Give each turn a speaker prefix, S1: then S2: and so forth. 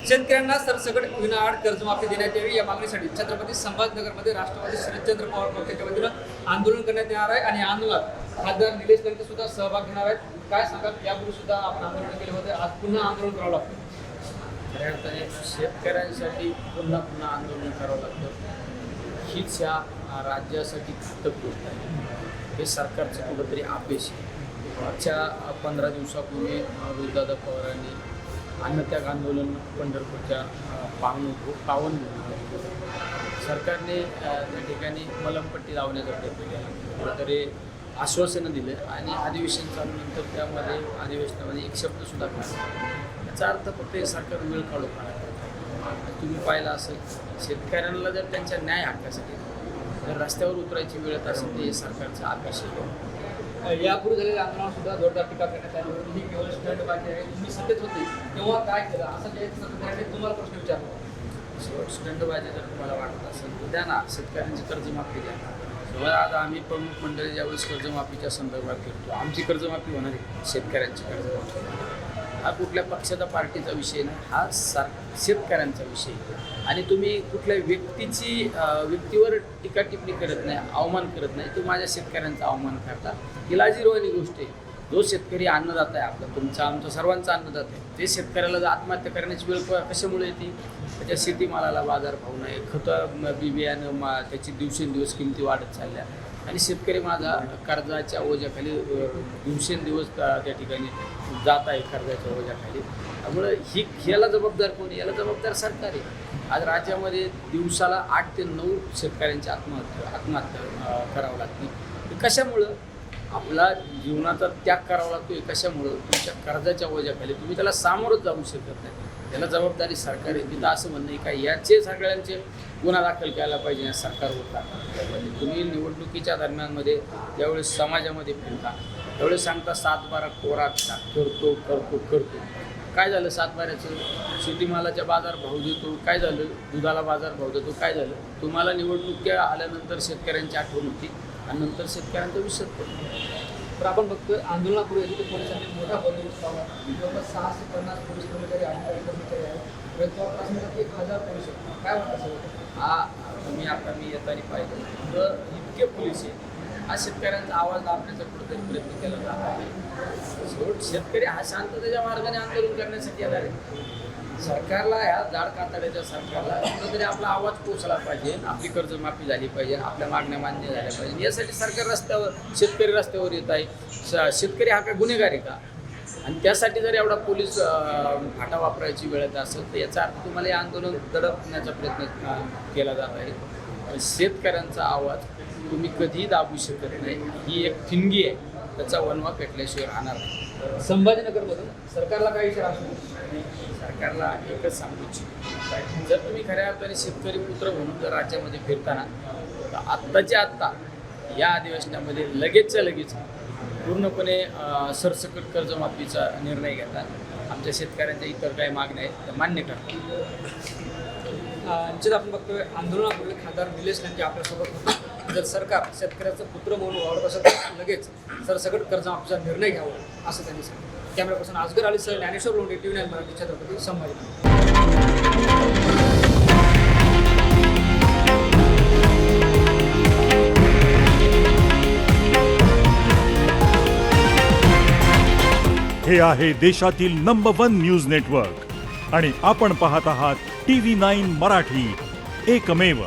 S1: शेतकऱ्यांना सरसकट विनाआड कर्जमाफी देण्यात यावी या मागणीसाठी छत्रपती संभाजीनगरमध्ये राष्ट्रवादी शरदचंद्र पवार पक्षाच्या वतीनं आंदोलन करण्यात येणार आहे आणि आंदोलनात खासदार निलेश लंके सुद्धा सहभाग घेणार आहेत. काय सांगाल, यापूर्वी सुद्धा आपण आंदोलन केले होते, आज पुन्हा आंदोलन करावं लागतं?
S2: खऱ्या अर्थाने शेतकऱ्यांसाठी पुन्हा पुन्हा आंदोलन करावं लागतं हीच या राज्यासाठी घातक गोष्ट आहे. हे सरकारचं कुठंतरी अपयश आहे. मागच्या 15 दिवसापूर्वी रोहितदादा पवारांनी अन्नत्याग आंदोलन पंढरपूरच्या पावन सरकारने त्या ठिकाणी मलमपट्टी लावण्याचा प्रयत्न केला, कुठंतरी आश्वासनं दिलं आणि अधिवेशन चालूनंतर त्यामध्ये अधिवेशनामध्ये एक शब्दसुद्धा काढला. याचा अर्थ फक्त हे सरकार वेळ काढू पाहणार. तुम्ही पाहिलं असेल, शेतकऱ्यांना जर त्यांच्या न्याय हक्कासाठी जर रस्त्यावर उतरायची वेळ येत असेल तर हे सरकारचं अपयश आहे.
S1: यापूर्वी झालेल्या आंदोलनात सुद्धा जोरदार टीका करण्यात आली होती. ही केवळ स्टंटबाजी आहे. तुम्ही सत्तेत होते तेव्हा काय केलं असं जे सरकारने तुम्हाला प्रश्न विचारला.
S2: स्टंटबाजी जर तुम्हाला वाटत असेल तर द्या ना, शेतकऱ्यांची कर्जमाफी द्या. जेव्हा आज आम्ही प्रमुख मंडळी ज्यावेळेस कर्जमाफीच्या संदर्भात करतो, आमची कर्जमाफी होणार आहे, शेतकऱ्यांची कर्जमाफी. हा कुठल्या पक्षाचा पार्टीचा विषय नाही, हा शेतकऱ्यांचा विषय. आणि तुम्ही कुठल्या व्यक्तीवर टीका टिप्पणी करत नाही, अवमान करत नाही, तुम्ही माझ्या शेतकऱ्यांचा अवमान करता. ही लाजिरवाणी गोष्ट आहे. जो शेतकरी अन्नदाता आहे आपला, तुमचा आमचा सर्वांचा अन्नदाता आहे, ते शेतकऱ्याला जर आत्महत्या करण्याची वेळ कशामुळे येते? त्याच्या शेतीमालाला बाजारभाव नाही, खतं बियाणं त्याची दिवसेंदिवस किमती वाढत चालल्या आणि शेतकरी माझा कर्जाच्या ओझ्याखाली दिवसेंदिवस त्या ठिकाणी जात आहे कर्जाच्या ओझ्याखाली. त्यामुळं ह्याला जबाबदार कोण? याला जबाबदार सरकार आहे. आज राज्यामध्ये दिवसाला 8 ते 9 शेतकऱ्यांची आत्महत्या करावं लागते. कशामुळं? आपला जीवनाचा त्याग करावा लागतो. कशामुळं? तुमच्या कर्जाच्या ओझ्याखाली. तुम्ही त्याला सामोरच जाऊ शकत नाही. त्याला जबाबदारी सरकार आहे. तिथं असं म्हणणं आहे का याचे सगळ्यांचे गुन्हा दाखल केला पाहिजे या सरकारवर टाकला पाहिजे. तुम्ही निवडणुकीच्या दरम्यानमध्ये ज्यावेळेस समाजामध्ये फिरता त्यावेळेस सांगता 7-12 कोरा करतो. काय झालं 7-12चं? शेतीमालाच्या बाजारभाव देतो. काय झालं? दुधाला बाजारभाव देतो. काय झालं? तुम्हाला निवडणुक्या आल्यानंतर शेतकऱ्यांची आठवण होती आणि नंतर शेतकऱ्यांचा विसर पडतो.
S1: तर आपण बघतो आंदोलनापूर्वी तिथे पोलिसांनी मोठा बंदोबस्त लावला. जवळपास 650 पोलीस कर्मचारी कर्मचारी आहेत. 1000 पोलीस आहेत. काय वाटतं सगळं?
S2: तुम्ही आता मी येताना पाहिजे तर इतके पोलीस आहे. हा शेतकऱ्यांचा आवाज दाबण्याचा कुठेतरी प्रयत्न केला जात आहे. शेतकरी हा शांततेच्या मार्गाने आंदोलन करण्यासाठी येणार आहे. सरकारला, ह्या जाड कातड्याच्या सरकारला कुठेतरी आपला आवाज पोचला पाहिजे, आपली कर्जमाफी झाली पाहिजे, आपल्या मागण्या मान्य झाल्या पाहिजे. यासाठी सरकार शेतकरी रस्त्यावर येत आहे. शेतकरी हा काय गुन्हेगार आहे का? आणि त्यासाठी जर एवढा पोलीस फाटा वापरायची वेळ येत असेल तर याचा अर्थ तुम्हाला हे आंदोलन दडपण्याचा प्रयत्न केला जात आहे. शेतकऱ्यांचा आवाज तुम्ही कधीही दाबू शकत नाही. ही एक ठिणगी आहे, त्याचा वनवा पेटल्याशिवाय राहणार नाही.
S1: संभाजीनगरमधून सरकारला काय इशारा असतो?
S2: सरकारला एकच सांगू इच्छितो, जर तुम्ही खऱ्या अर्थाने शेतकरी पुत्र म्हणून जर राज्यामध्ये फिरताना तर आत्ताच्या आत्ता या अधिवेशनामध्ये लगेचच्या लगेच पूर्णपणे सरसकट कर्जमाफीचा निर्णय घेतात. आमच्या शेतकऱ्यांच्या इतर काही मागण्या आहेत त्या मान्य करतात.
S1: निश्चित आपण बघतोय आंदोलनापूर्वी खासदार निलेश लंके आपल्यासोबत होते. जर सरकार शेतकऱ्याचं पुत्र म्हणून वाढत असेल तर लगेच सरसकट कर्जमाफीचा निर्णय घ्यावा असं त्यांनी सांगितलं. Camera person Asgar Ali sir, Dnyaneshwar Londhe, TV9 Marathi, Chhatrapati Sambhajinagar.
S3: हे आहे देशातील नंबर 1 न्यूज नेटवर्क आणि आपण पाहत आहात TV9 मराठी, एकमेव.